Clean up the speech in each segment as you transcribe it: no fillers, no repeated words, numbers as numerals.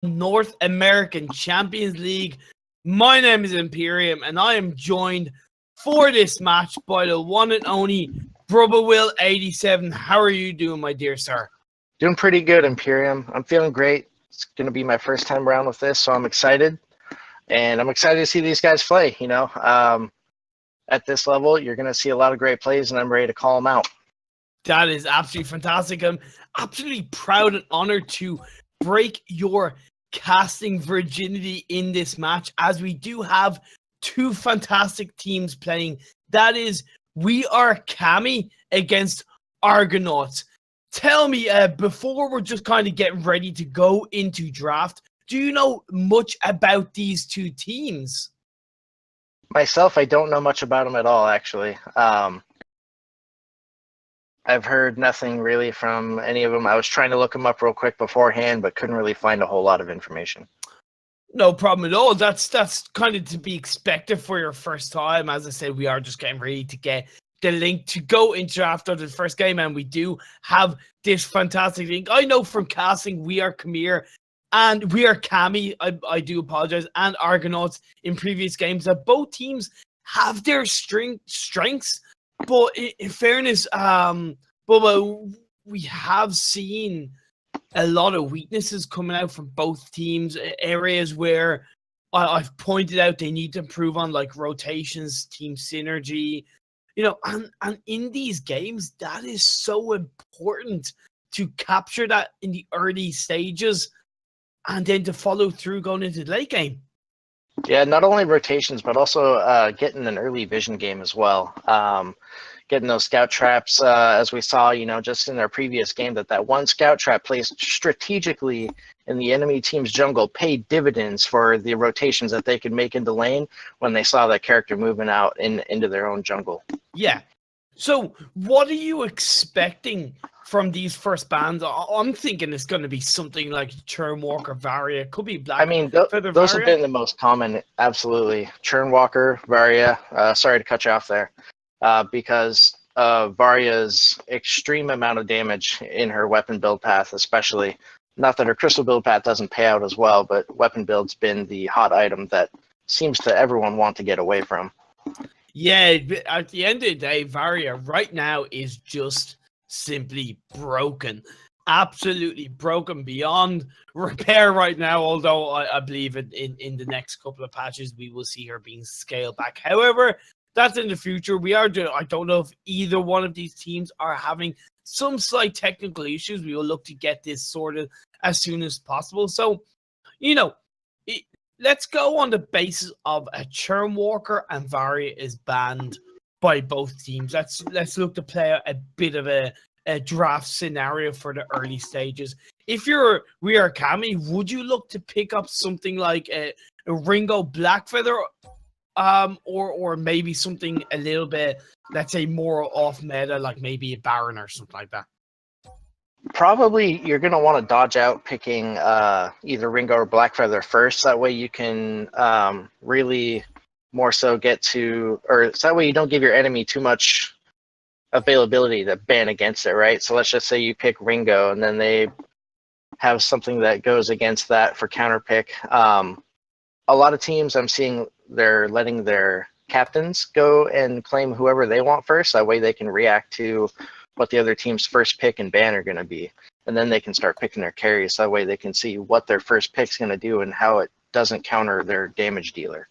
North American Champions League. My name is Imperium, and I am joined for this match by the one and only Brother Will 87. How are you doing, my dear sir? Doing pretty good, Imperium. I'm feeling great. It's going to be my first time around with this, so I'm excited. And I'm excited to see these guys play, At this level, you're going to see a lot of great plays, and I'm ready to call them out. That is absolutely fantastic. I'm absolutely proud and honored to break your casting virginity in this match, as we do have two fantastic teams playing. That is, we are Khmer against Argonauts. Tell me, before we're just kind of getting ready to go into draft, do you know much about these two teams? Myself, I don't know much about them at all, actually. I've heard nothing really from any of them. I was trying to look them up real quick beforehand, but couldn't really find a whole lot of information. No problem at all. That's kind of to be expected for your first time. As I said, we are just getting ready to get the link to go into draft after the first game, and we do have this fantastic link. I know from casting, we are Khmer and we are Khmer. I do apologize, and Argonauts in previous games, that both teams have their strengths, but in fairness, Bubba, we have seen a lot of weaknesses coming out from both teams, areas where I've pointed out they need to improve on, like rotations, team synergy, and in these games, that is so important to capture that in the early stages and then to follow through going into the late game. Yeah, not only rotations, but also getting an early vision game as well. Getting those scout traps, as we saw, just in our previous game, that one scout trap placed strategically in the enemy team's jungle paid dividends for the rotations that they could make into lane when they saw that character moving out into their own jungle. Yeah. So what are you expecting from these first bands? I'm thinking it's going to be something like Churnwalker, Varia. Could be Black. Those have been the most common, absolutely. Churnwalker, Varia. Sorry to cut you off there. Because Varia's extreme amount of damage in her weapon build path, especially. Not that her crystal build path doesn't pay out as well, but weapon build's been the hot item that seems to everyone want to get away from. Yeah, at the end of the day, Varia right now is just simply broken. Absolutely broken beyond repair right now, although I believe in the next couple of patches we will see her being scaled back. However, that's in the future. I don't know if either one of these teams are having some slight technical issues. We will look to get this sorted as soon as possible. So, let's go on the basis of a Churnwalker and Varia is banned by both teams. Let's look to play a bit of a draft scenario for the early stages. If we are Khmer, would you look to pick up something like a Ringo Blackfeather? Or maybe something a little bit, let's say, more off meta, like maybe a Baron or something like that? Probably you're going to want to dodge out picking either Ringo or Blackfeather first. That way you can really more so get to, or so that way you don't give your enemy too much availability to ban against it, right? So let's just say you pick Ringo and then they have something that goes against that for counter pick. A lot of teams I'm seeing, they're letting their captains go and claim whoever they want first. That way they can react to what the other team's first pick and ban are going to be. And then they can start picking their carries. That way they can see what their first pick's going to do and how it doesn't counter their damage dealer.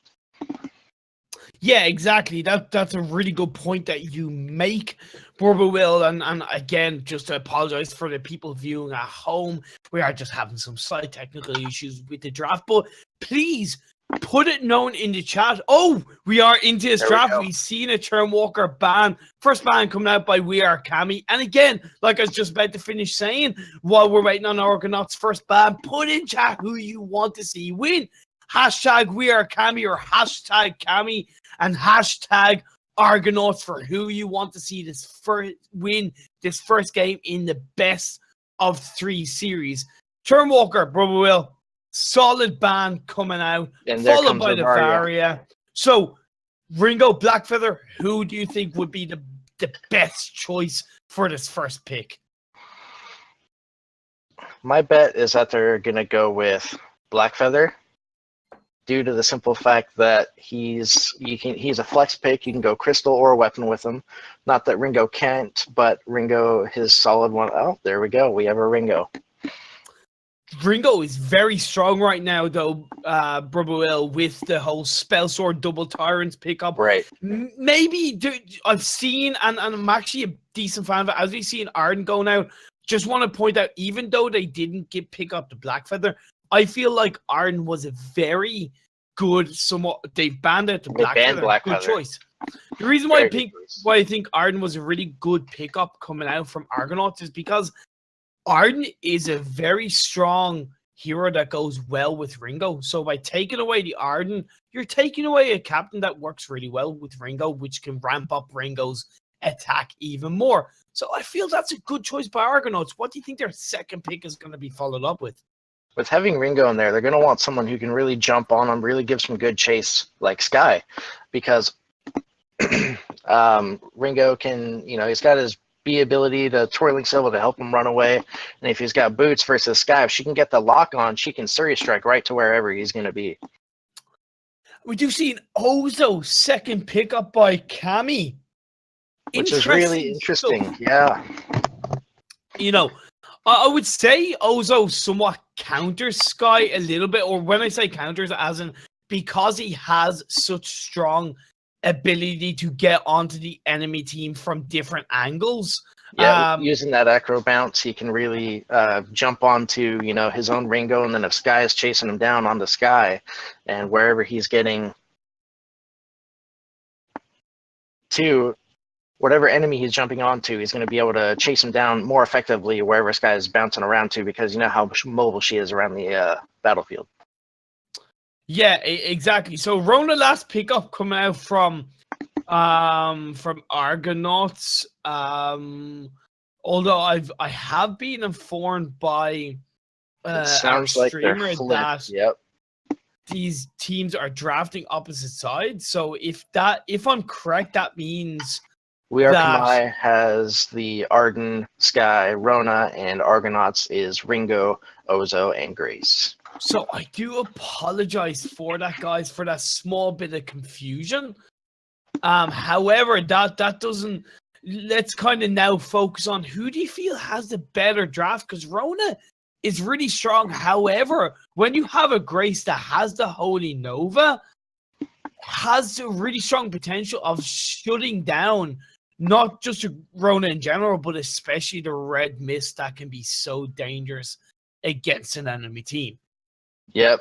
Yeah, exactly. That's a really good point that you make, Brother Will. And again, just to apologize for the people viewing at home. We are just having some slight technical issues with the draft. But please put it known in the chat. Oh, we are into this draft. We've seen a Churnwalker ban. First ban coming out by We Are Khmer. And again, like I was just about to finish saying, while we're waiting on Argonauts' first ban, put in chat who you want to see win. Hashtag We Are Khmer or hashtag Khmer and hashtag Argonauts for who you want to see win this first game in the best of 3 series. Churnwalker, Brother Will, solid ban coming out, and followed by the Varia. So, Ringo Blackfeather, who do you think would be the best choice for this first pick? My bet is that they're going to go with Blackfeather, due to the simple fact that he's a flex pick. You can go crystal or weapon with him. Not that Ringo can't, but Ringo, his solid one. Oh, there we go. We have a Ringo. Ringo is very strong right now, though, Brubble, with the whole Spell Sword Double Tyrants pickup. Right. Maybe I've seen, and I'm actually a decent fan of it, as we've seen Arden go now. Just want to point out, even though they didn't pick up the Blackfeather, I feel like Arden was a very good, somewhat, they banned out the Blackfeather. Good choice. The reason why I think Arden was a really good pickup coming out from Argonauts is because Arden is a very strong hero that goes well with Ringo. So by taking away the Arden, you're taking away a captain that works really well with Ringo, which can ramp up Ringo's attack even more. So I feel that's a good choice by Argonauts. What do you think their second pick is going to be followed up with? With having Ringo in there, they're going to want someone who can really jump on him, really give some good chase, like Sky, because Ringo can, he's got his B ability to Twirling Silver to help him run away, and if he's got Boots versus Sky, if she can get the lock on, she can Surrey Strike right to wherever he's going to be. We do see an Ozo second pickup by Cammy, which is really interesting. Yeah. I would say Ozo somewhat counters Sky a little bit, or when I say counters, as in because he has such strong ability to get onto the enemy team from different angles. Yeah, using that acro bounce, he can really jump onto, his own Ringo, and then if Sky is chasing him down onto Sky, and wherever he's getting to, whatever enemy he's jumping onto, he's going to be able to chase him down more effectively wherever Sky is bouncing around to, because you know how mobile she is around the battlefield. Yeah, exactly. So Rona last pickup coming out from Argonauts. Although I have been informed by sounds like they're flipped. Yep. These teams are drafting opposite sides. So if I'm correct, that means We Are Khmer has the Arden, Sky, Rona, and Argonauts is Ringo, Ozo, and Grace. So I do apologize for that, guys, for that small bit of confusion. However, that doesn't. Let's kind of now focus on who do you feel has the better draft, because Rona is really strong. However, when you have a Grace that has the Holy Nova, has a really strong potential of shutting down not just Rona in general, but especially the Red Mist that can be so dangerous against an enemy team. Yep.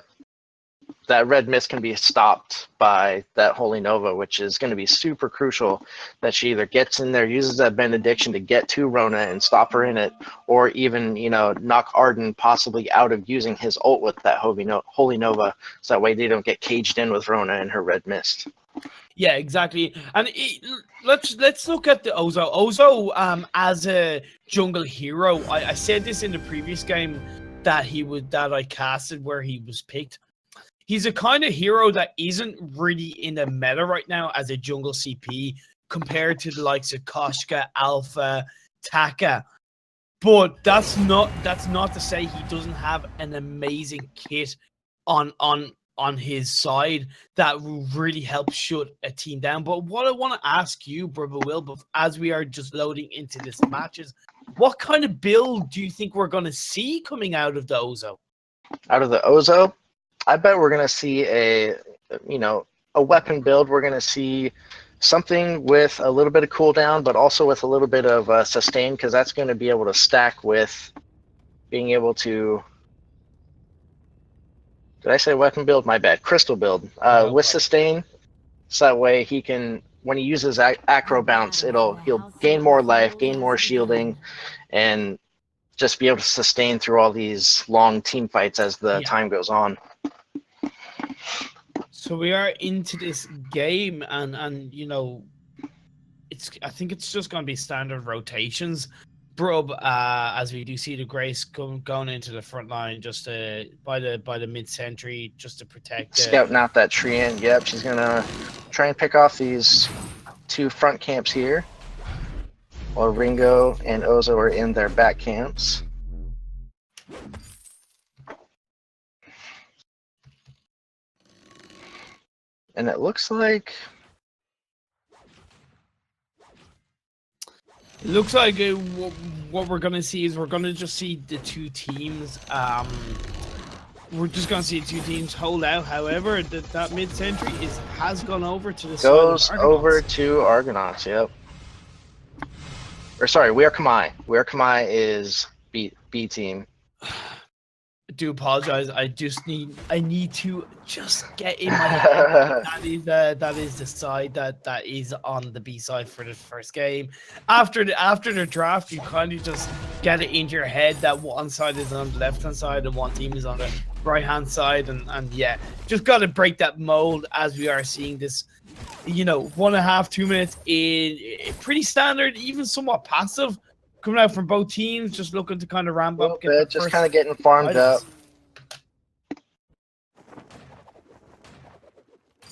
That Red Mist can be stopped by that Holy Nova, which is going to be super crucial that she either gets in there, uses that Benediction to get to Rona and stop her in it, or even, knock Arden possibly out of using his ult with that Holy Nova, so that way they don't get caged in with Rona and her Red Mist. Yeah, exactly. And let's look at the Ozo. Ozo, as a jungle hero, I said this in the previous game that I casted where he was picked. He's a kind of hero that isn't really in the meta right now as a jungle CP compared to the likes of Koshka, Alpha, Taka. But that's not to say he doesn't have an amazing kit on his side that will really help shut a team down. But what I want to ask you, Brother Will, as we are just loading into this matches, what kind of build do you think we're going to see coming out of the Ozo? Out of the Ozo, I bet we're going to see a weapon build. We're going to see something with a little bit of cooldown, but also with a little bit of sustain, because that's going to be able to stack with being able to. Did I say weapon build? My bad. Crystal build with sustain, so that way he can, when he uses acro bounce, he'll gain more life, gain more shielding, and just be able to sustain through all these long team fights as the time goes on. So we are into this game, and I think it's just going to be standard rotations. Brub, as we do see the Grace going into the front line just by the mid-century, just to protect scouting out that tree in. Yep, she's gonna try and pick off these two front camps here, while Ringo and Ozo are in their back camps. And it looks like what we're gonna see is we're gonna just see the two teams. We're just gonna see two teams hold out. However, that mid-century has gone over to the goes side of Argonauts. over to Argonauts. Yep. Or sorry, we are Khmer. We are Khmer is B team. I do apologize. I need to just get in my head. that is the side that is on the B side for the first game. After the draft, you kind of just get it into your head that one side is on the left hand side and one team is on the right hand side, and yeah, just got to break that mold as we are seeing this. 1.5, 2 minutes in pretty standard, even somewhat passive. Coming out from both teams, just looking to kind of ramp up. Just kind of getting farmed up.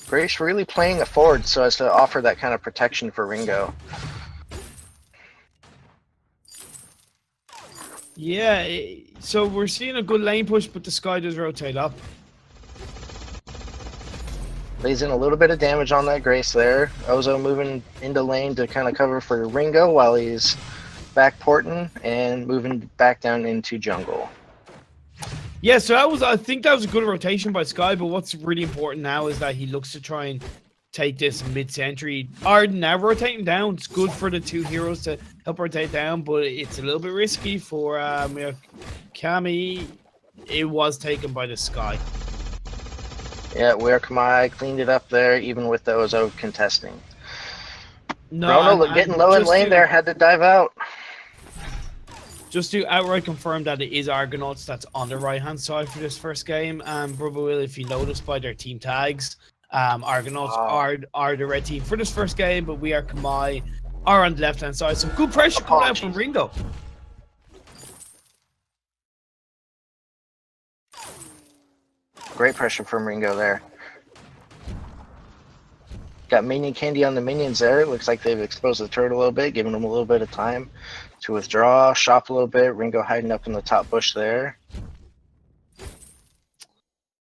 Grace really playing it forward so as to offer that kind of protection for Ringo. Yeah, so we're seeing a good lane push, but the Sky does rotate up. Lays in a little bit of damage on that Grace there. Ozo moving into lane to kind of cover for Ringo while he's back porting and moving back down into jungle. Yeah, so I think that was a good rotation by Sky, but what's really important now is that he looks to try and take this mid-century. Arden now rotating down. It's good for the two heroes to help rotate down, but it's a little bit risky for Kami. It was taken by the Sky. Yeah, where Khmer cleaned it up there, even with the Ozo contesting. No, Rono getting low in lane there, had to dive out. Just to outright confirm that it is Argonauts that's on the right-hand side for this first game. Brother Will, if you notice by their team tags, Argonauts are the red team for this first game, but we are Khmer are on the left-hand side. Some good pressure coming out from Ringo. Great pressure from Ringo there. Got minion candy on the minions there. Looks like they've exposed the turret a little bit, giving them a little bit of time to withdraw, shop a little bit. Ringo hiding up in the top bush there.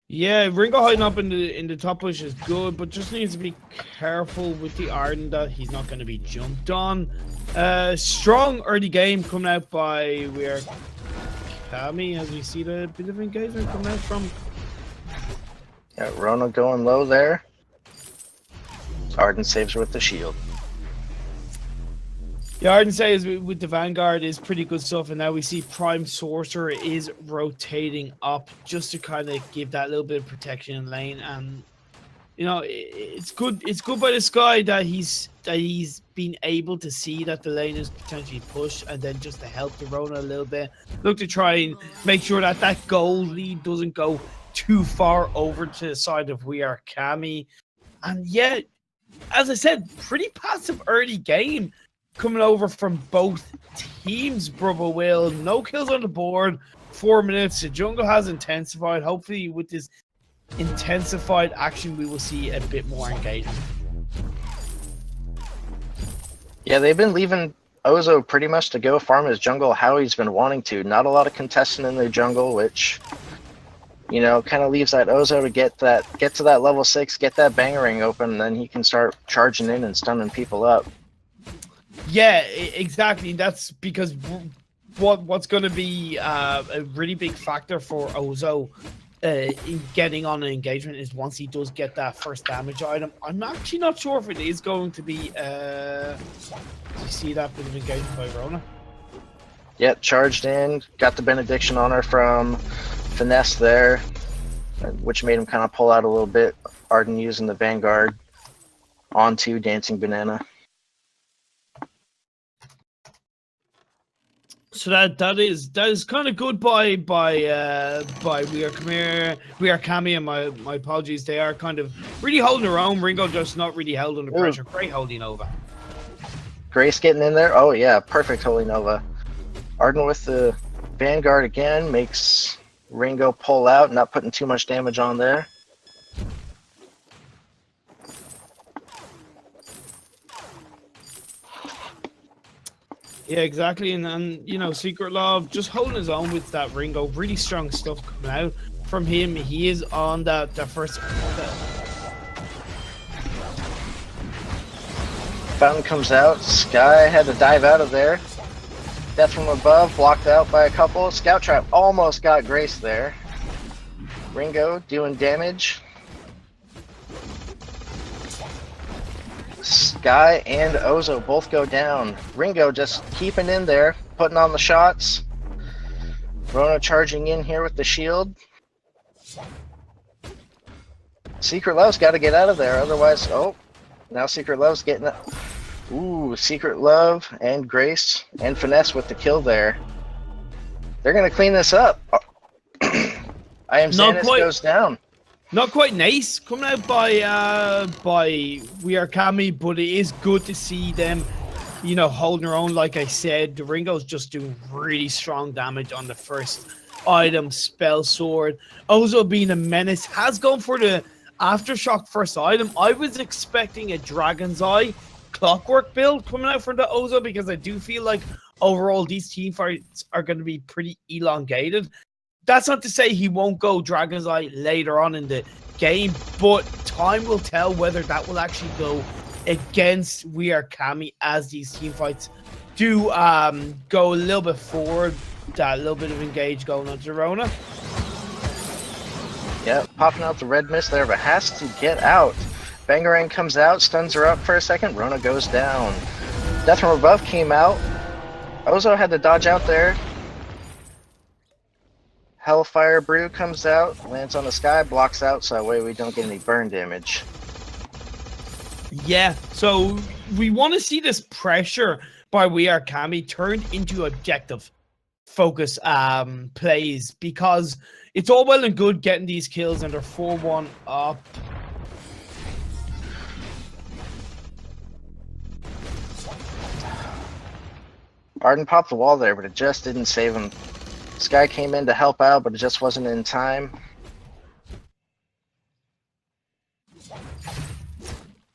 Yeah, Ringo hiding up in the top bush is good, but just needs to be careful with the Arden that he's not going to be jumped on. Strong early game coming out by where Kami, as we see the bit of engagement coming out from. Yeah, Rona going low there. Arden saves with the shield. Yeah, Arden saves with the Vanguard is pretty good stuff, and now we see Prime Sorcerer is rotating up just to kind of give that little bit of protection in lane, and it's good. It's good by the Sky that he's been able to see that the lane is potentially pushed, and then just to help the Rona a little bit, look to try and make sure that gold lead doesn't go too far over to the side of We Are Kami. And yeah, as I said, pretty passive early game coming over from both teams, Brother Will. No kills on the board, 4 minutes. The jungle has intensified. Hopefully with this intensified action, we will see a bit more engagement. Yeah, they've been leaving Ozo pretty much to go farm his jungle how he's been wanting to. Not a lot of contesting in the jungle, which kind of leaves that Ozo to get to that level 6, get that bangering open, and then he can start charging in and stunning people up. Yeah, exactly. That's because what's going to be a really big factor for Ozo in getting on an engagement is once he does get that first damage item. I'm actually not sure if it is going to be. Do you see that bit of engagement by Rona? Yep, charged in, got the benediction on her from Finesse there, which made him kind of pull out a little bit. Arden using the Vanguard onto Dancing Banana. So that is kind of good by We Are Khmer, We Are Kami, and my apologies. They are kind of really holding their own. Ringo just not really held under pressure. Great holding over. Grace getting in there. Oh yeah, perfect holding over. Arden with the Vanguard again makes Ringo pull out, not putting too much damage on there. Yeah, exactly. And Secret Love just holding his own with that Ringo. Really strong stuff coming out from him. He is on that first. Fountain comes out. Sky had to dive out of there. Death from above, blocked out by a couple. Scout Trap almost got Grace there. Ringo doing damage. Sky and Ozo both go down. Ringo just keeping in there, putting on the shots. Rona charging in here with the shield. Secret Love's got to get out of there, otherwise, oh, now Secret Love's getting up. Ooh, Secret Love and Grace and Finesse with the kill there. They're going to clean this up. I Am Zanus goes down. Not quite nice coming out by We Are Kami, but it is good to see them, you know, holding their own. Like I said, the Ringo's just doing really strong damage on the first item, Spell Sword. Ozo being a menace, has gone for the Aftershock first item. I was expecting a Dragon's Eye Clockwork build coming out from the Ozo, because I do feel like overall these team fights are going to be pretty elongated. That's not to say he won't go Dragon's Eye later on in the game, but time will tell whether that will actually go against We Are Kami, as these team fights do go a little bit forward. That little bit of engage going on to Rona. Yeah, popping out the red mist there, but has to get out. Bangarang comes out, stuns her up for a second. Rona goes down. Death from above came out. Ozo had to dodge out there. Hellfire Brew comes out, lands on the Sky, blocks out, so that way we don't get any burn damage. Yeah, so we want to see this pressure by We Are Kami turned into objective focus plays, because it's all well and good getting these kills and they're 4-1 up. Arden popped the wall there, but it just didn't save him. Sky came in to help out, but it just wasn't in time.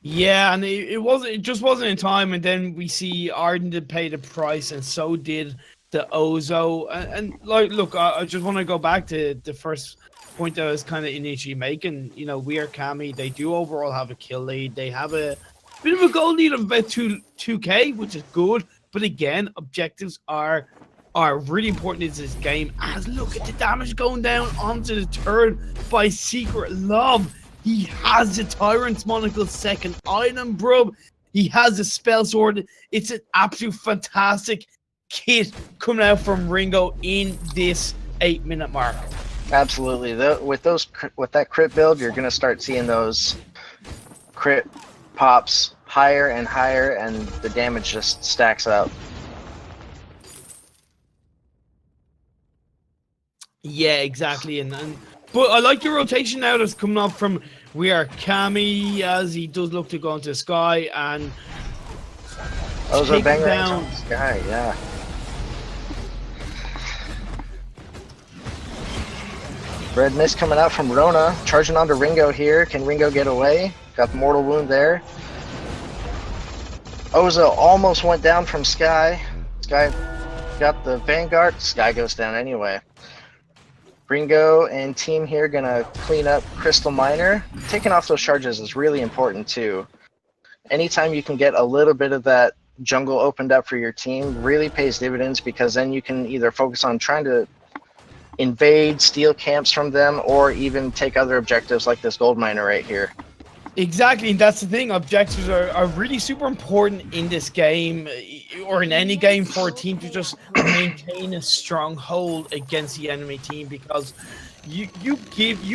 Yeah, and it just wasn't in time, and then we see Arden did pay the price, and so did the Ozo. And like, look, I just want to go back to the first point that I was kind of initially making. You know, We Are Kami, they do overall have a kill lead. They have a bit of a goal lead of about 2K, which is good. But again, objectives are really important in this game. As look at the damage going down onto the turret by Secret Love. He has the Tyrant's Monocle second item, bro. He has a Spell Sword. It's an absolute fantastic kit coming out from Ringo in this 8-minute mark. Absolutely. With that crit build, you're gonna start seeing those crit pops higher and higher, and the damage just stacks up. Yeah, exactly. But I like the rotation now that's coming up from We Are Kami, as he does look to go into Sky and Ozo take down Sky, yeah. Red Mist coming out from Rona, charging onto Ringo here. Can Ringo get away? Got the Mortal Wound there. Ozo almost went down from Sky. Sky got the Vanguard. Sky goes down anyway. Ringo and team here gonna clean up Crystal Miner. Taking off those charges is really important too. Anytime you can get a little bit of that jungle opened up for your team really pays dividends, because then you can either focus on trying to invade, steal camps from them, or even take other objectives like this gold miner right here. Exactly, and that's the thing. Objectives are really super important in this game, or in any game, for a team to just maintain a strong hold against the enemy team, because you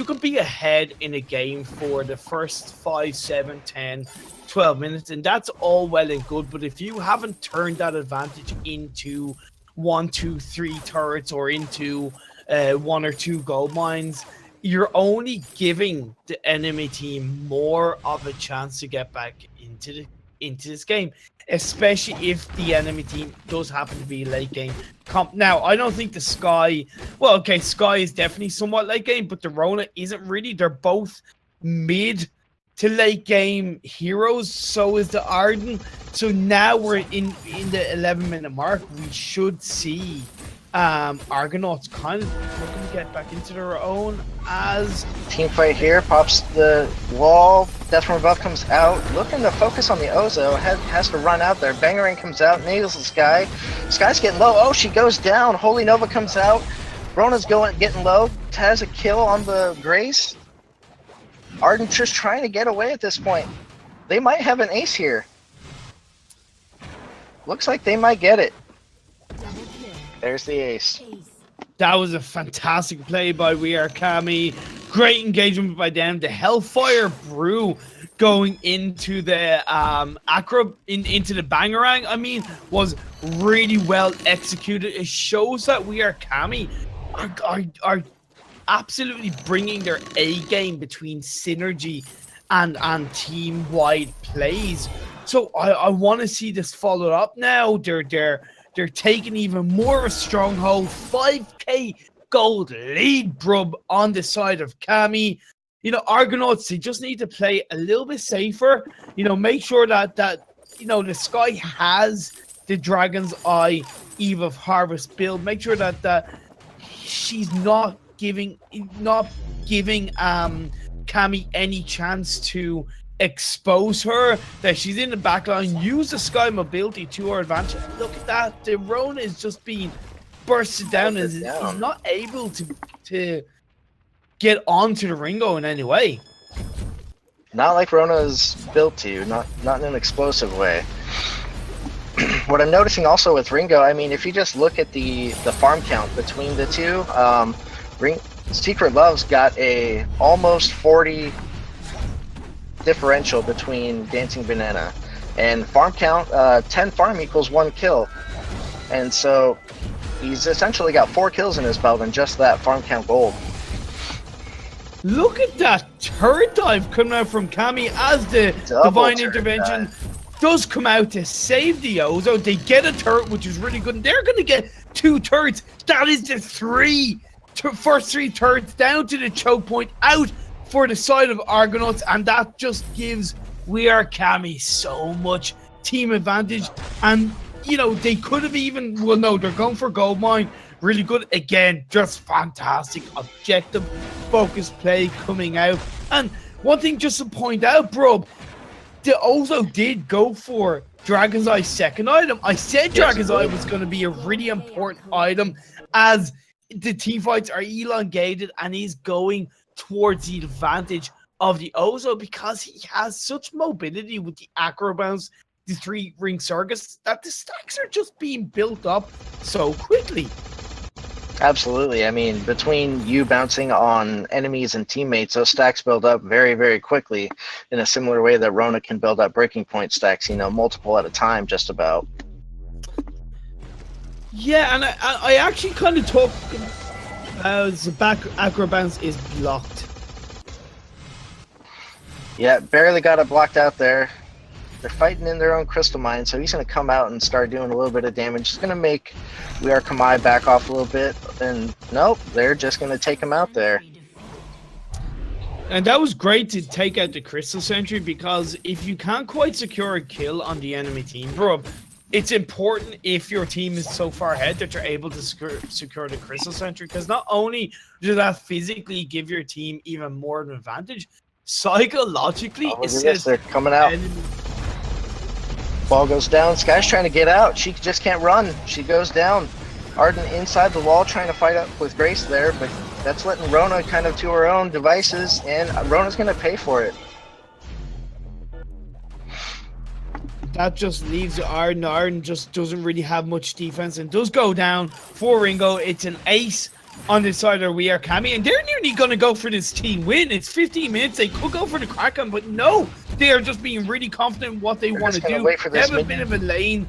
can be ahead in a game for the first 5, 7, 10, 12 minutes, and that's all well and good, but if you haven't turned that advantage into 1, 2, 3 turrets, or into 1 or 2 gold mines, you're only giving the enemy team more of a chance to get back into this game, especially if the enemy team does happen to be late game comp. Now, I don't think the Sky, well, okay, Sky is definitely somewhat late game, but the Rona isn't really. They're both mid to late game heroes. So is the Arden. So now we're in the 11-minute mark. We should see Argonauts kind of looking to get back into their own, as team fight here, pops the wall, Death from Above comes out, looking to focus on the Ozo, has to run out there. Bangarang comes out, nails the Sky. Sky's getting low. Oh, she goes down. Holy Nova comes out. Rona's getting low. Has a kill on the Grace. Arden just trying to get away at this point. They might have an ace here. Looks like they might get it. There's the ace. That was a fantastic play by We Are Kami. Great engagement by them. The Hellfire Brew going into the into the Bangarang, I mean, was really well executed. It shows that We Are Kami are absolutely bringing their A game between synergy and team-wide plays. So I want to see this followed up now. They're taking even more of a stronghold. 5k gold lead, Brub, on the side of Kami. You know, Argonauts, they just need to play a little bit safer. You know, make sure that you know, the Sky has the Dragon's Eye Eve of Harvest build. Make sure that she's not giving Kami any chance to expose her, that she's in the backline. Use the Sky mobility to her advantage. Look at that. The Rona is just being bursted down and is not able to get onto the Ringo in any way. Not like Rona's built to, not in an explosive way. What I'm noticing also with Ringo, I mean, if you just look at the farm count between the two, Secret Love's got a almost 40 differential between Dancing Banana, and farm count, 10 farm equals 1 kill, and so he's essentially got 4 kills in his belt in just that farm count gold. Look at that turret dive coming out from Kami as the Divine Intervention does come out to save the Ozo. They get a turret, which is really good, and they're going to get 2 turrets. That is the first 3 turrets down to the choke point, out for the side of Argonauts, and that just gives We Are Kami so much team advantage. And you know, they could have even, well, no, they're going for gold mine. Really good again, just fantastic objective focused play coming out. And one thing just to point out, bro, they also did go for Dragon's Eye second item. I said Dragon's Eye was going to be a really important item as the team fights are elongated, and he's going towards the advantage of the Ozo because he has such mobility with the acro bounce, the 3 ring circus, that the stacks are just being built up so quickly. Absolutely. I mean, between you bouncing on enemies and teammates, those stacks build up very, very quickly in a similar way that Rona can build up breaking point stacks, you know, multiple at a time, just about. Yeah, and I actually kind of talk about the back acro bounce is blocked. Yeah, barely got it blocked out there. They're fighting in their own crystal mine, so he's going to come out and start doing a little bit of damage. He's going to make We Are Kami back off a little bit, and nope, they're just going to take him out there. And that was great to take out the Crystal Sentry, because if you can't quite secure a kill on the enemy team, bro, it's important if your team is so far ahead that you're able to secure the Crystal Sentry, because not only does that physically give your team even more of an advantage, psychologically, it says they're coming out. Ball goes down. Sky's trying to get out. She just can't run. She goes down. Arden inside the wall trying to fight up with Grace there, but that's letting Rona kind of to her own devices, and Rona's going to pay for it. That just leaves Arden. Arden just doesn't really have much defense and does go down for Ringo. It's an ace on the side of We Are Kami, and they're nearly going to go for this team win. It's 15 minutes. They could go for the Kraken, but no, they are just being really confident in what they want to do. They have a bit of a lane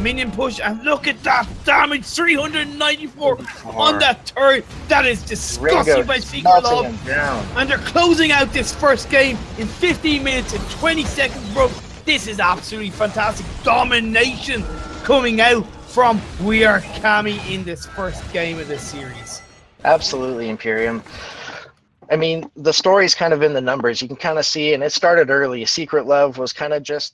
minion push, and look at that damage, 394 on that turret. That is disgusting by Secret Love. And they're closing out this first game in 15 minutes and 20 seconds, bro. This is absolutely fantastic domination coming out from We Are Kami in this first game of this series. Absolutely, Imperium. I mean, the story's kind of in the numbers. You can kind of see, and it started early. Secret Love was kind of just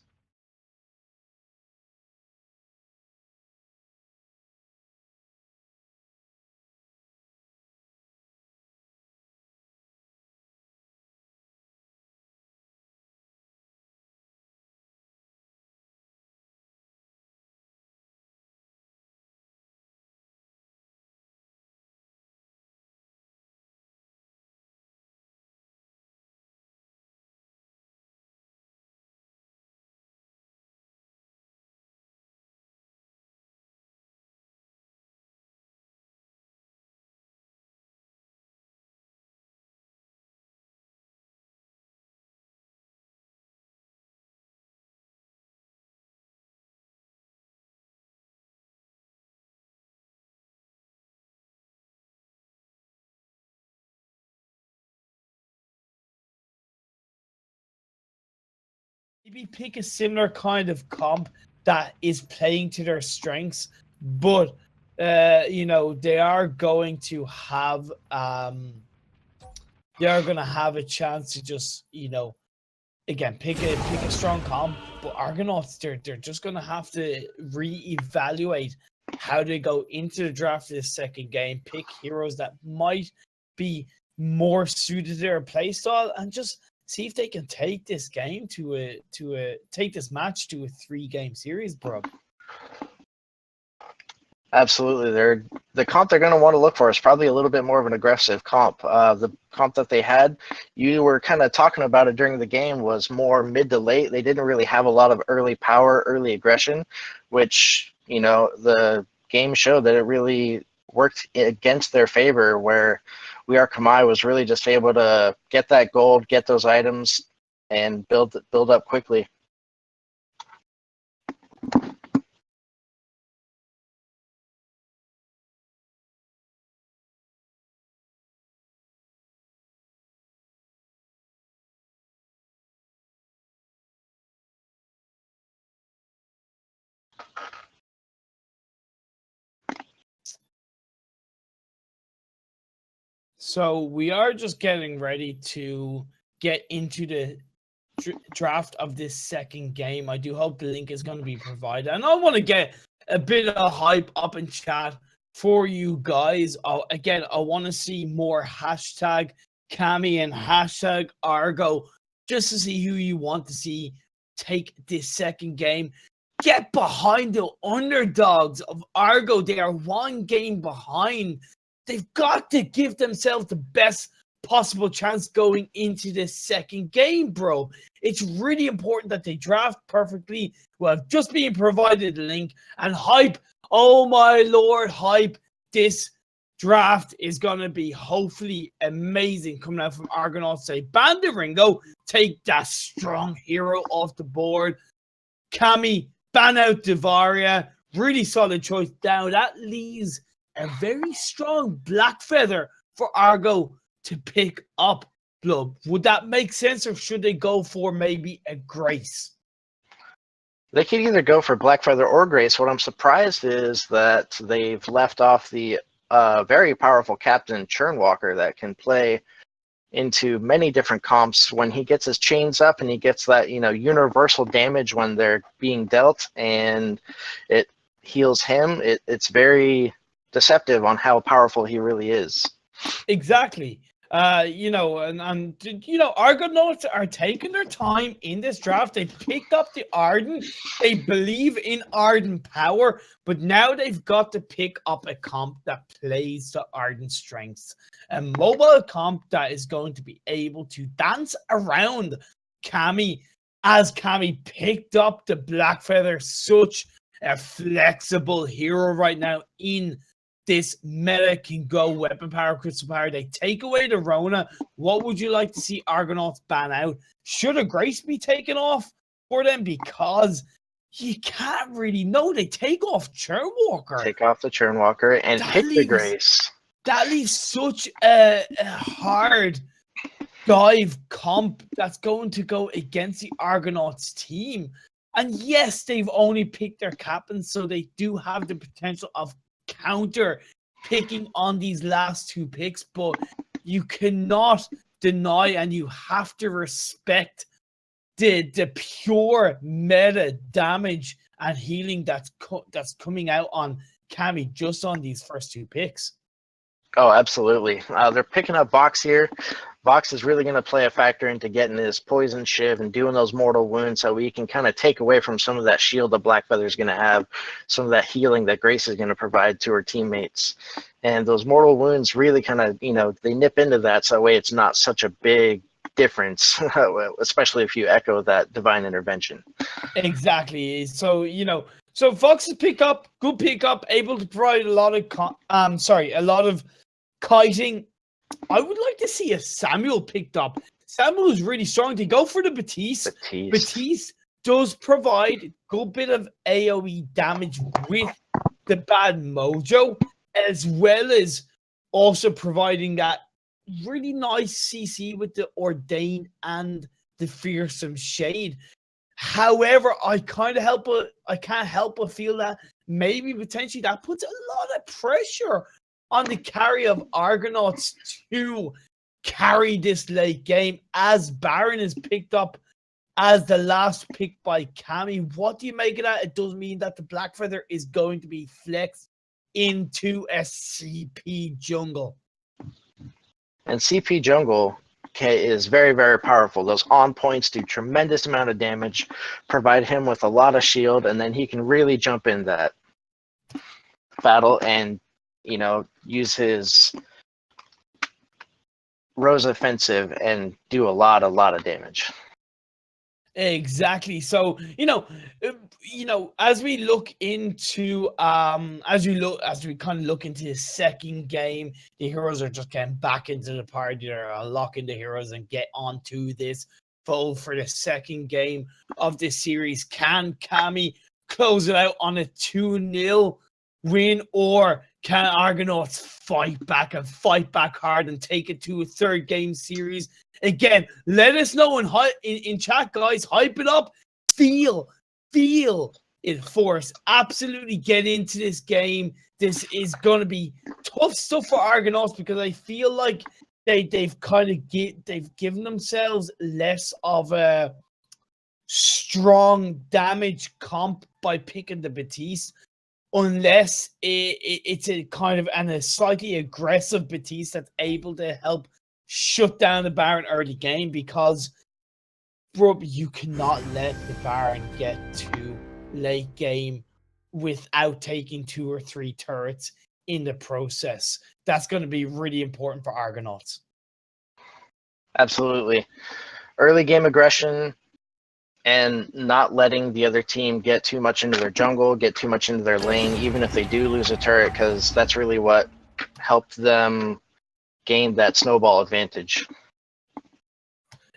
maybe pick a similar kind of comp that is playing to their strengths, but they are going to have a chance to just again pick a strong comp. But Argonauts, they're just gonna have to reevaluate how they go into the draft this second game, pick heroes that might be more suited to their playstyle, and just see if they can take this game take this match to a 3-game series, bro. Absolutely. The comp they're going to want to look for is probably a little bit more of an aggressive comp. The comp that they had, you were kind of talking about it during the game, was more mid to late. They didn't really have a lot of early power, early aggression, which, the game showed that it really worked against their favor, where We Are Khmer was really just able to get that gold, get those items, and build up quickly. So we are just getting ready to get into the draft of this second game. I do hope the link is going to be provided. And I want to get a bit of hype up in chat for you guys. Again, I want to see more hashtag Cammy and hashtag Argo just to see who you want to see take this second game. Get behind the underdogs of Argo. They are 1 game behind. They've got to give themselves the best possible chance going into this second game, bro. It's really important that they draft perfectly. Well, I've just been provided a link, and hype. Oh my lord, hype. This draft is going to be hopefully amazing coming out from Argonauts. Say, ban the Ringo, take that strong hero off the board. Cammy, ban out Devaria. Really solid choice. Now that leaves a very strong Black Feather for Argo to pick up, Blood. Would that make sense, or should they go for maybe a Grace? They could either go for Black Feather or Grace. What I'm surprised is that they've left off the very powerful Captain Churnwalker that can play into many different comps. When he gets his chains up and he gets that universal damage when they're being dealt, and it heals him, it's very deceptive on how powerful he really is. Exactly. Argonauts are taking their time in this draft. They picked up the Arden. They believe in Arden power, but now they've got to pick up a comp that plays to Arden strengths. A mobile comp that is going to be able to dance around Cammy, as Cammy picked up the Black Feather, such a flexible hero right now in this meta. Can go weapon power, crystal power. They take away the Rona. What would you like to see Argonauts ban out? Should a Grace be taken off for them? Because you can't really know. They take off Churnwalker. Take off the Churnwalker and pick the Grace. That leaves such a hard dive comp that's going to go against the Argonauts team. And yes, they've only picked their captain, so they do have the potential of counter picking on these last 2 picks, but you cannot deny and you have to respect the pure meta damage and healing that's coming out on Cammy just on these first 2 picks. Oh, absolutely. They're picking up Vox here. Vox is really going to play a factor into getting his poison shiv and doing those mortal wounds, so we can kind of take away from some of that shield that Black Feather is going to have, some of that healing that Grace is going to provide to her teammates. And those mortal wounds really kind of, they nip into that, so that way it's not such a big difference, especially if you echo that divine intervention. Exactly. So, so Vox's good pickup, able to provide a lot of kiting. I would like to see a Samuel picked up. Samuel is really strong. They go for the Batiste. Batiste does provide a good bit of AoE damage with the bad mojo, as well as also providing that really nice CC with the Ordained and the Fearsome Shade. However, I can't help but feel that maybe potentially that puts a lot of pressure on the carry of Argonauts to carry this late game, as Baron is picked up as the last pick by Cammy. What do you make of that? It does mean that the Blackfeather is going to be flexed into a CP jungle. And CP jungle is very, very powerful. Those on points do tremendous amount of damage, provide him with a lot of shield, and then he can really jump in that battle and, you know, use his Rose offensive and do a lot of damage. Exactly. So, as we look into as we kind of look into the second game, the heroes are just getting back into the party. They're unlocking the heroes and get onto this fold for the second game of this series. Can Cammy close it out on a 2-0 win, or can Argonauts fight back hard and take it to a third game series? Again, let us know in chat, guys. Hype it up. Feel it for us. Absolutely get into this game. This is going to be tough stuff for Argonauts, because I feel like they've given themselves less of a strong damage comp by picking the Batiste, unless it's a kind of a slightly aggressive Batiste that's able to help shut down the Baron early game. Because, bro, you cannot let the Baron get to late game without taking 2 or 3 turrets in the process. That's going to be really important for Argonauts. Absolutely. Early game aggression and not letting the other team get too much into their jungle, get too much into their lane, even if they do lose a turret, because that's really what helped them gain that snowball advantage.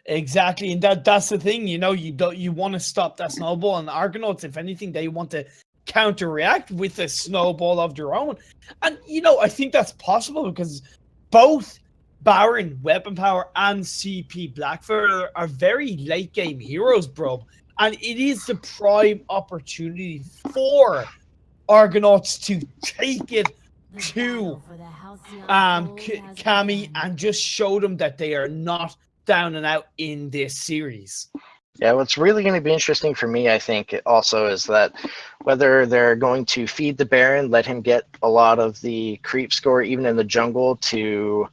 Exactly, and that's the thing. You want to stop that snowball, and Argonauts, if anything, they want to counter-react with a snowball of their own. And I think that's possible, because both Baron Weapon Power and CP Blackfeather are very late game heroes, bro. And it is the prime opportunity for Argonauts to take it to Cammy and just show them that they are not down and out in this series. Yeah, what's really going to be interesting for me, I think, also is that whether they're going to feed the Baron, let him get a lot of the creep score even in the jungle to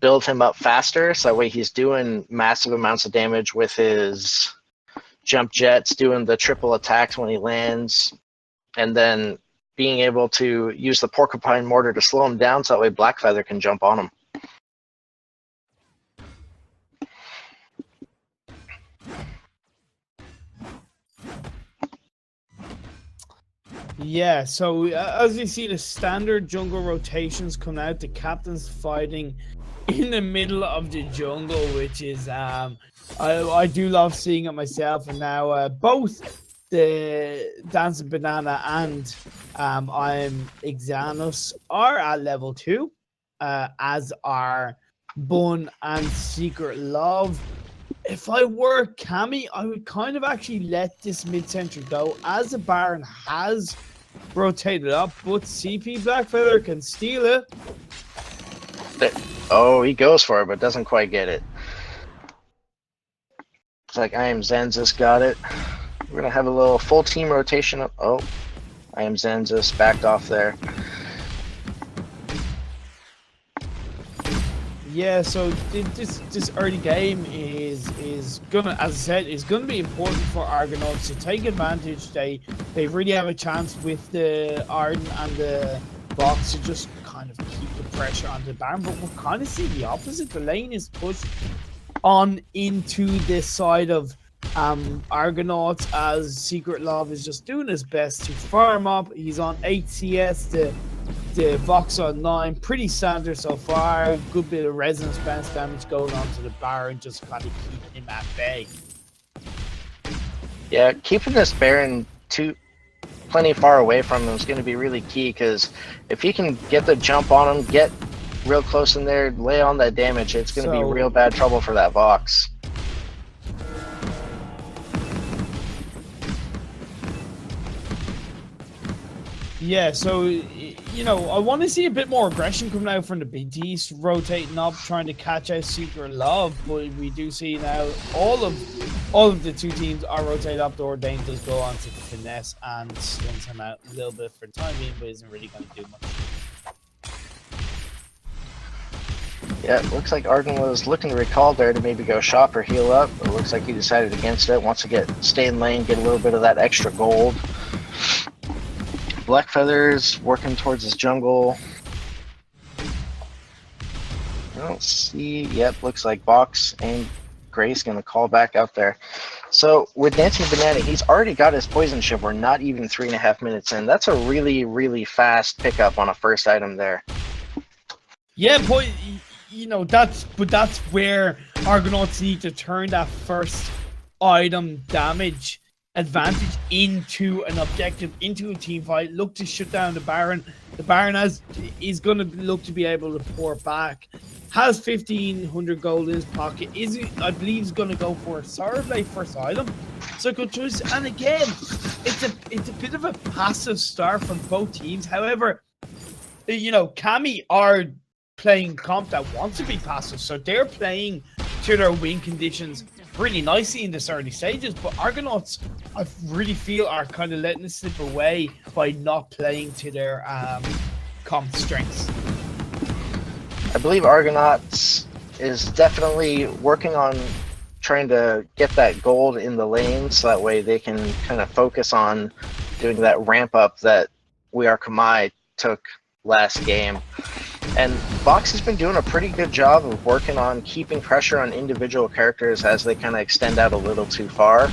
build him up faster, so that way he's doing massive amounts of damage with his jump jets, doing the triple attacks when he lands, and then being able to use the porcupine mortar to slow him down, so that way Blackfeather can jump on him. Yeah, so as you see, the standard jungle rotations come out. The captain's fighting in the middle of the jungle, which is I do love seeing it myself. And now both the Dancing Banana and I'm Exanus are at level 2, as are Bun and Secret Love. If I were Cammy, I would kind of actually let this mid-century go, as the Baron has rotated up, but CP Blackfeather can steal it. Oh, he goes for it, but doesn't quite get it. It's like I Am Zenzus got it. We're going to have a little full team rotation. Oh, I Am Zenzus backed off there. Yeah, so this early game is gonna, as I said, is gonna be important for Argonauts to take advantage. They really have a chance with the Arden and the box to just kind of keep the pressure on the Baron, but we'll kind of see the opposite. The lane is pushed on into this side of Argonauts, as Secret Love is just doing his best to farm up. He's on 8 CS. The Vox on 9, pretty standard so far. Good bit of resonance bounce damage going on to the Baron, just kind of keep him at bay. Yeah, keeping this Baron plenty far away from him is going to be really key, because if he can get the jump on him, get real close in there, lay on that damage, it's going to be real bad trouble for that Vox. Yeah, so I want to see a bit more aggression coming out from the Big East, rotating up, trying to catch out Secret Love. But we do see now all of the two teams are rotated up. The Ordained does go on to the finesse and swings him out a little bit for the time being, but isn't really going to do much. Yeah, it looks like Arden was looking to recall there to maybe go shop or heal up. It looks like he decided against it. Wants to stay in lane, get a little bit of that extra gold. Black Feather's working towards his jungle. I don't see. Yep, looks like Box and Grace gonna call back out there. So with Dancing Banana, he's already got his poison chip. We're not even 3.5 minutes in. That's a really, really fast pickup on a first item there. Yeah, but that's where Argonauts need to turn that first item damage advantage into an objective, into a team fight. Look to shut down the Baron. The Baron is going to look to be able to pour back. Has 1,500 gold in his pocket. I believe he's going to go for a Sorrowblade first item. So good choice. And again, it's a bit of a passive start from both teams. However, Kami are playing comp that wants to be passive, so they're playing to their win conditions really nicely in this early stages. But Argonauts, I really feel, are kind of letting it slip away by not playing to their comp strengths. I believe Argonauts is definitely working on trying to get that gold in the lane, so that way they can kind of focus on doing that ramp up that We Are Khmer took last game. And Box has been doing a pretty good job of working on keeping pressure on individual characters as they kind of extend out a little too far.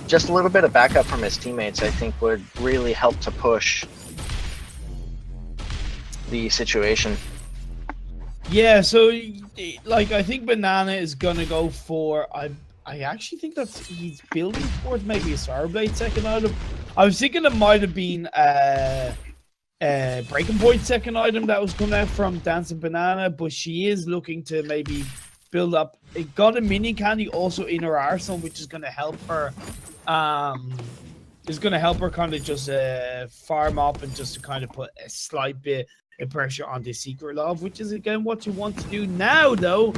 Just a little bit of backup from his teammates, I think, would really help to push the situation. Yeah, so I think Banana is gonna go for. I actually think he's building towards maybe a Sorrowblade second item. I was thinking it might have been Breaking Point second item that was coming out from Dancing Banana, but she is looking to maybe build up. It got a mini candy also in her arsenal, which is going to help her. Is going to help her kind of just farm up and just to kind of put a slight bit of pressure on the Secret Love, which is again what you want to do now. Though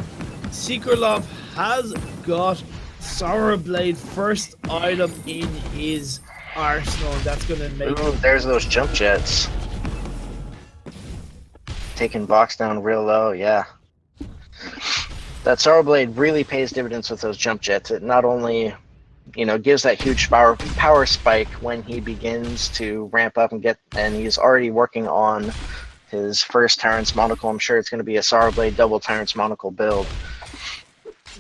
Secret Love has got Sorrowblade first item in his arsenal. That's going to make. Ooh, there's those jump jets. Taking Box down real low, yeah. That Sorrowblade really pays dividends with those jump jets. It not only, gives that huge power spike when he begins to ramp up and he's already working on his first Tyrant's Monocle. I'm sure it's going to be a Sorrowblade double Tyrant's Monocle build.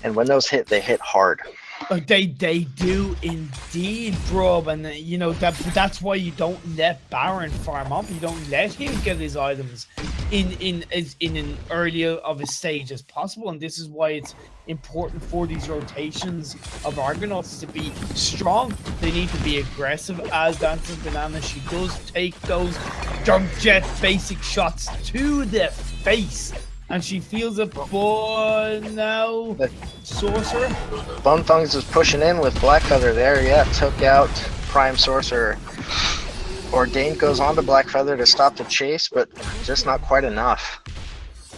And when those hit, they hit hard. They do indeed, bro, and that's why you don't let Baron farm up. You don't let him get his items in an early of a stage as possible, and this is why it's important for these rotations of Argonauts to be strong. They need to be aggressive. As Dancing Banana, she does take those jump jet basic shots to the face. And she feels it, but now Sorcerer. Bone Thongs is pushing in with Black Feather there. Yeah, took out Prime Sorcerer. Ordained goes on to Black Feather to stop the chase, but just not quite enough.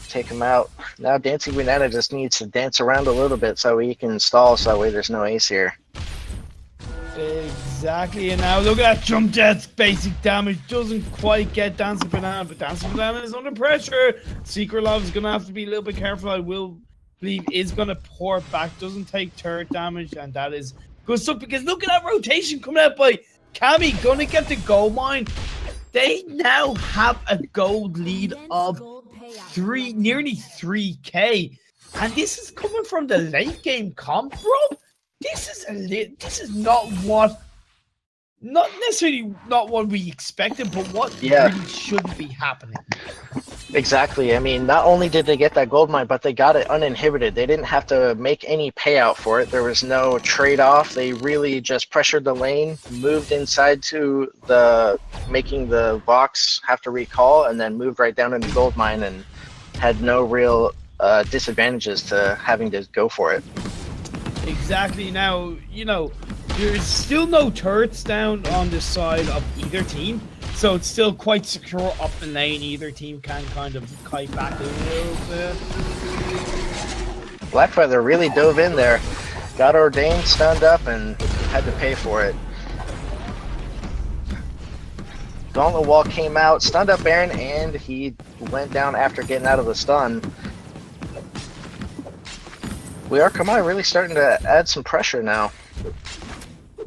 Take him out. Now Dancing Banana just needs to dance around a little bit so he can stall, so that way there's no ace here. Exactly, and now look at that jump jet's basic damage. Doesn't quite get Dancing Banana, but Dancing Banana is under pressure. Secret Love is going to have to be a little bit careful. I will believe is going to pour back. Doesn't take turret damage, and that is good stuff because look at that rotation coming out by Kami. Going to get the gold mine. They now have a gold lead of nearly 3K, and this is coming from the late game comp, bro. This is not necessarily not what we expected, but what really should be happening. Exactly. I mean, not only did they get that gold mine, but they got it uninhibited. They didn't have to make any payout for it. There was no trade-off. They really just pressured the lane, moved inside to making the Box have to recall, and then moved right down into gold mine and had no real disadvantages to having to go for it. Exactly. Now, there's still no turrets down on the side of either team. So it's still quite secure up the lane. Either team can kind of kite back a little bit. Blackfeather really dove in there. Got ordained, stunned up, and had to pay for it. Gauntlet Wall came out, stunned up Baron, and he went down after getting out of the stun. We are Khmer really starting to add some pressure now.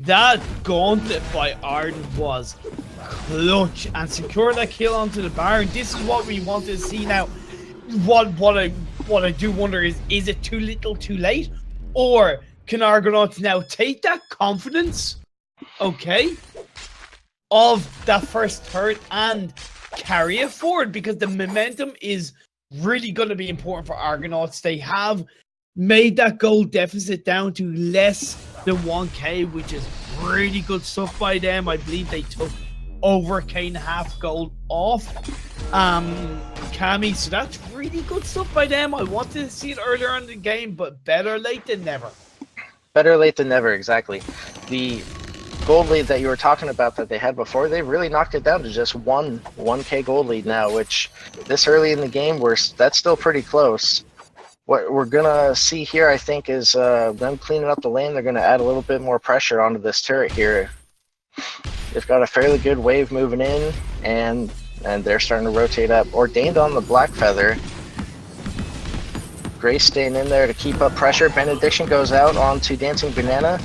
That gauntlet by Arden was clutch and secure that kill onto the Baron. This is what we want to see now. What I do wonder is it too little too late? Or can Argonauts now take that confidence, okay, of that first turret and carry it forward? Because the momentum is really going to be important for Argonauts. They have made that goal deficit down to less than 1k, which is really good stuff by them. I believe they took over 1.5k gold off Cammy, so that's really good stuff by them. I wanted to see it earlier in the game, but better late than never. Better late than never, exactly. The gold lead that you were talking about that they had before, they really knocked it down to just 1k gold lead now, which this early in the game, that's still pretty close. What we're gonna see here, I think, is them cleaning up the lane. They're gonna add a little bit more pressure onto this turret here. They've got a fairly good wave moving in, and they're starting to rotate up. Ordained on the Blackfeather. Grace staying in there to keep up pressure. Benediction goes out onto Dancing Banana.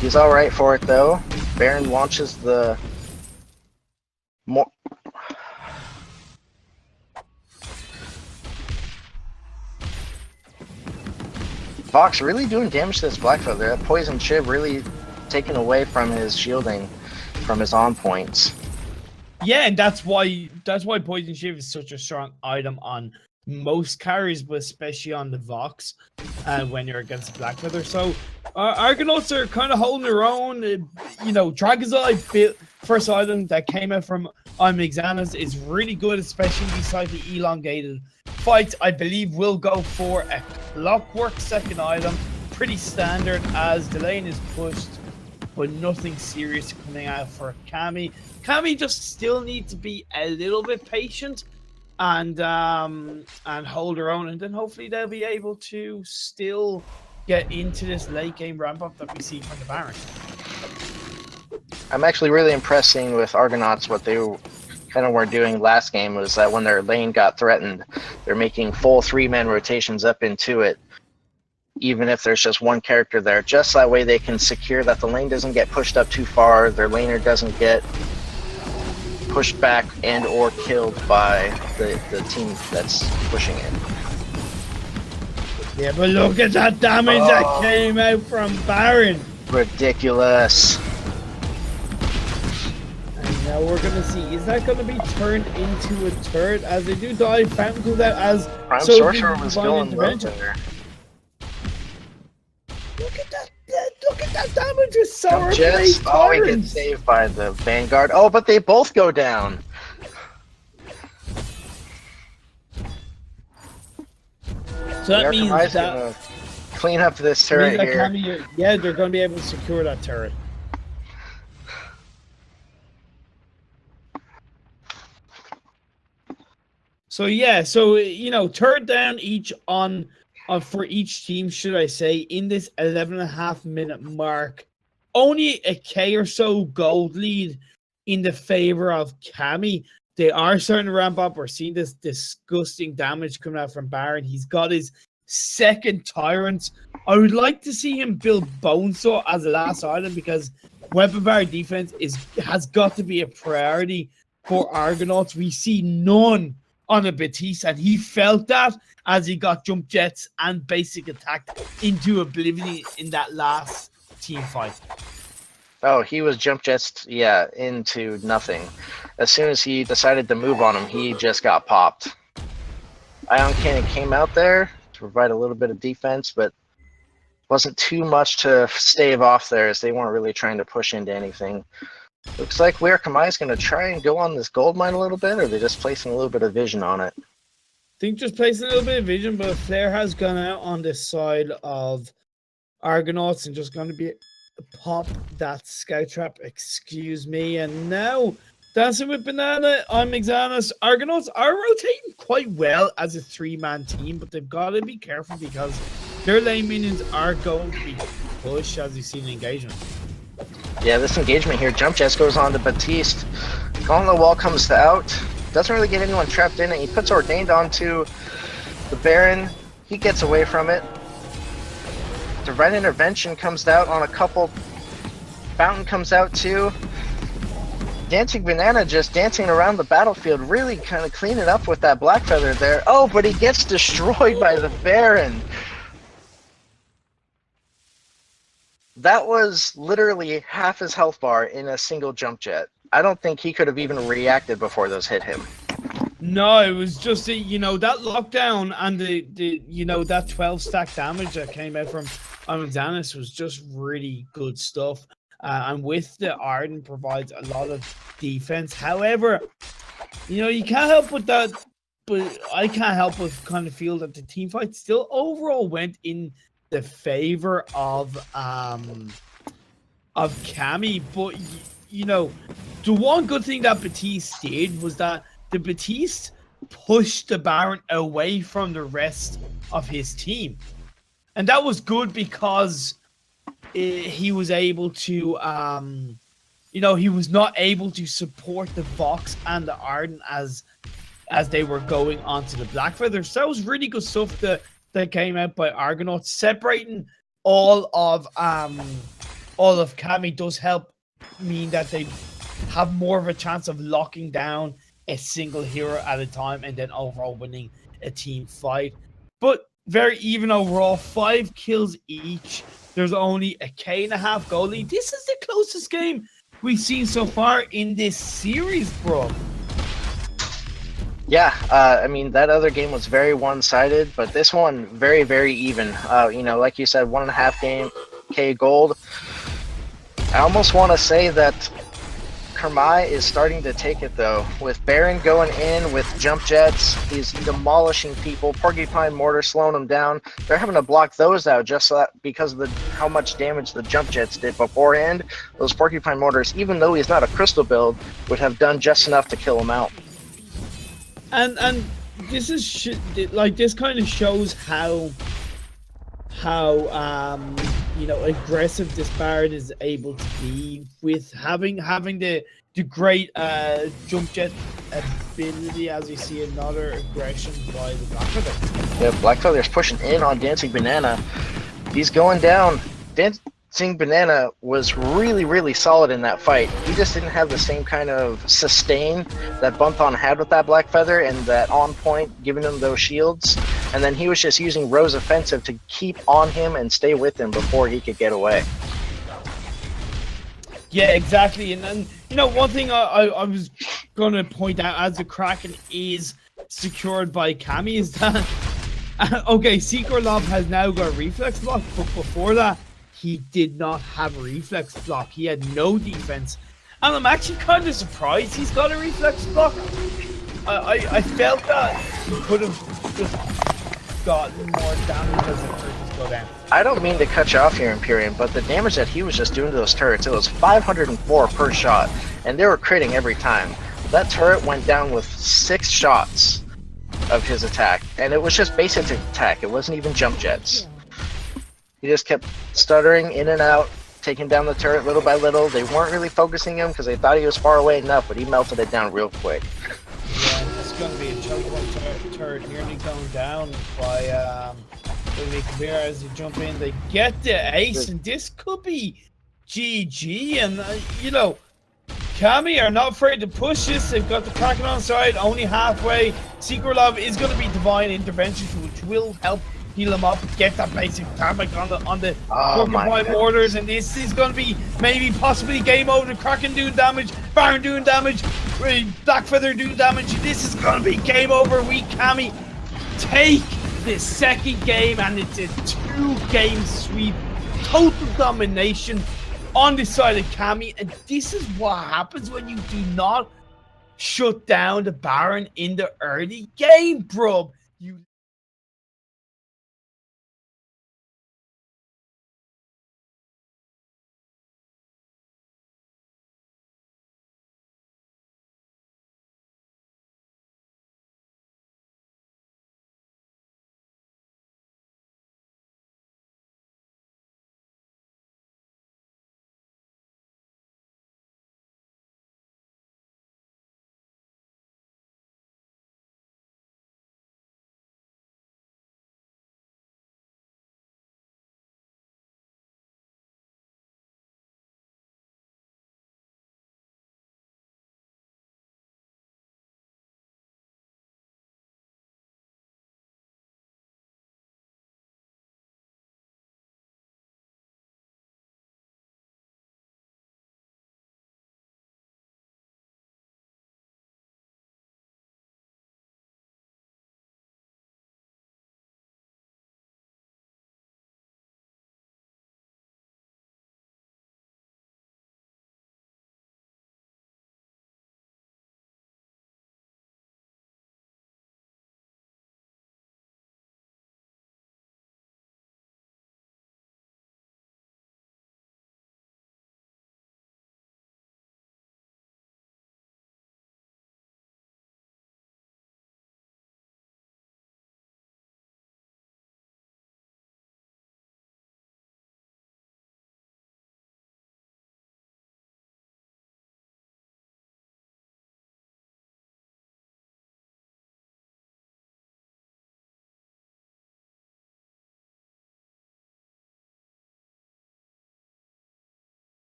He's alright for it though. Baron launches the more. Vox really doing damage to this Blackfeather. That Poison Chib really taken away from his shielding, from his on points. Yeah, and that's why Poison Shiv is such a strong item on most carries, but especially on the Vox when you're against Blackfeather. So Argonauts are kind of holding their own. You know, Dragon's Eye first item that came out from Mixanas is really good, especially beside the elongated fights. I believe we'll go for a Clockwork second item, pretty standard as the lane is pushed, but nothing serious coming out for Cammy. Cammy just still needs to be a little bit patient and hold her own, and then hopefully they'll be able to still get into this late game ramp up that we see from the Baron. I'm actually really impressed seeing with Argonauts what they kind of were doing last game was that when their lane got threatened, they're making full 3-man rotations up into it, even if there's just one character there. Just that way they can secure that the lane doesn't get pushed up too far, their laner doesn't get pushed back and or killed by the team that's pushing it. Yeah, but look at that damage that came out from Baron. Ridiculous. And now we're going to see, is that going to be turned into a turret as they do die? Fountain goes out as Prime Sorcerer was going low there. Look at that. Look at that damage with Sour Jets. Oh, he gets saved by the Vanguard. Oh, but they both go down. So that means that clean up this turret here. Yeah, they're going to be able to secure that turret. So yeah, so you know, turret down each on for each team, should I say, in this 11.5-minute mark. Only a K or so gold lead in the favor of Cammy. They are starting to ramp up. We're seeing this disgusting damage coming out from Baron. He's got his second Tyrant. I would like to see him build Bonesaw as a last item because weapon barrier defense has got to be a priority for Argonauts. We see none on a Batiste, and he felt that as he got jump jets and basic attacked into oblivion in that last team fight. Oh, he was jump jets, yeah, into nothing. As soon as he decided to move on him, he just got popped. Ion Cannon came out there to provide a little bit of defense, but wasn't too much to stave off there as they weren't really trying to push into anything. Looks like Where Kamai is going to try and go on this gold mine a little bit, or are they just placing a little bit of vision on it? I think just placing a little bit of vision, but Flare has gone out on this side of Argonauts and just going to be pop that scout trap, excuse me. And now Dancing with Banana, I'm Exanus. Argonauts are rotating quite well as a 3-man team, but they've got to be careful because their lane minions are going to be pushed as you see in engagement. Yeah, this engagement here, Jump Jets goes on to Batiste. Gauntlet Wall comes out. Doesn't really get anyone trapped in it. He puts Ordained onto the Baron. He gets away from it. Divine Intervention comes out on a couple. Fountain comes out too. Dancing Banana just dancing around the battlefield, really kind of cleaning up with that Black Feather there. Oh, but he gets destroyed by the Baron. That was literally half his health bar in a single Jump Jet. I don't think he could have even reacted before those hit him. No, it was just that lockdown and the that 12 stack damage that came out from Amazanis was just really good stuff. And with the Arden provides a lot of defense. However, you can't help with that, but I can't help but kind of feel that the team fight still overall went in the favor of Cammy. But the one good thing that Batiste did was that the Batiste pushed the Baron away from the rest of his team. And that was good because he was able to, he was not able to support the Vox and the Arden as they were going onto the Black Feather. So that was really good stuff that came out by Argonauts. Separating all of Cammy does help mean that they have more of a chance of locking down a single hero at a time and then overall winning a team fight. But very even overall, 5 kills each. There's only a K.5 goal lead. This is the closest game we've seen so far in this series, bro. Yeah, I mean, that other game was very one-sided, but this one, very, very even. Like you said, 1.5 K gold. I almost want to say that Khmer is starting to take it, though. With Baron going in with Jump Jets, he's demolishing people. Porcupine Mortar slowing them down. They're having to block those out just so that, because of how much damage the Jump Jets did beforehand. Those Porcupine Mortars, even though he's not a crystal build, would have done just enough to kill him out. And this is this kind of shows how aggressive this Baron is able to be with having the great Jump Jet ability, as we see another aggression by the Black Feather. Yeah, Black Feather's pushing in on Dancing Banana. He's going down. Dancing Banana was really, really solid in that fight. He just didn't have the same kind of sustain that Bunthon had with that Black Feather and that on point, giving him those shields. And then he was just using Rose Offensive to keep on him and stay with him before he could get away. Yeah, exactly. And then, one thing I was going to point out as the Kraken is secured by Cammy is that, okay, Secret Lob has now got Reflex Block, but before that, he did not have a Reflex Block. He had no defense. And I'm actually kind of surprised he's got a Reflex Block. I felt that he could have just gotten more damage as the turrets go down. I don't mean to cut you off here, Imperium, but the damage that he was just doing to those turrets, it was 504 per shot, and they were critting every time. That turret went down with 6 shots of his attack, and it was just basic attack. It wasn't even Jump Jets. He just kept stuttering in and out, taking down the turret little by little. They weren't really focusing him because they thought he was far away enough, but he melted it down real quick. Yeah, it's going to be a choke one turret nearly going down by Khmer as they jump in. They get the ace, and this could be GG. And, Cammy are not afraid to push this. They've got the Kraken on side, only halfway. Secret Love is going to be Divine Intervention, which will help heal him up, get that basic damage on the Porcupine Mortars, and this is going to be maybe possibly game over. The Kraken doing damage, Baron doing damage, Black Feather doing damage. This is going to be game over. We Cammy take the second game, and it's a 2-game sweep, total domination on the side of Cammy, and this is what happens when you do not shut down the Baron in the early game, bro. You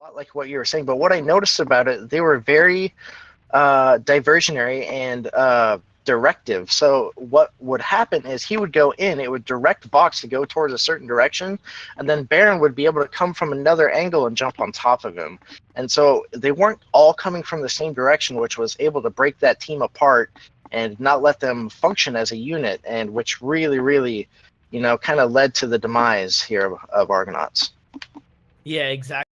a lot like what you were saying. But what I noticed about it, they were very diversionary and directive. So what would happen is he would go in, it would direct Vox to go towards a certain direction, and then Baron would be able to come from another angle and jump on top of him. And so they weren't all coming from the same direction, which was able to break that team apart and not let them function as a unit, and which really, kind of led to the demise here of Argonauts. Yeah, exactly.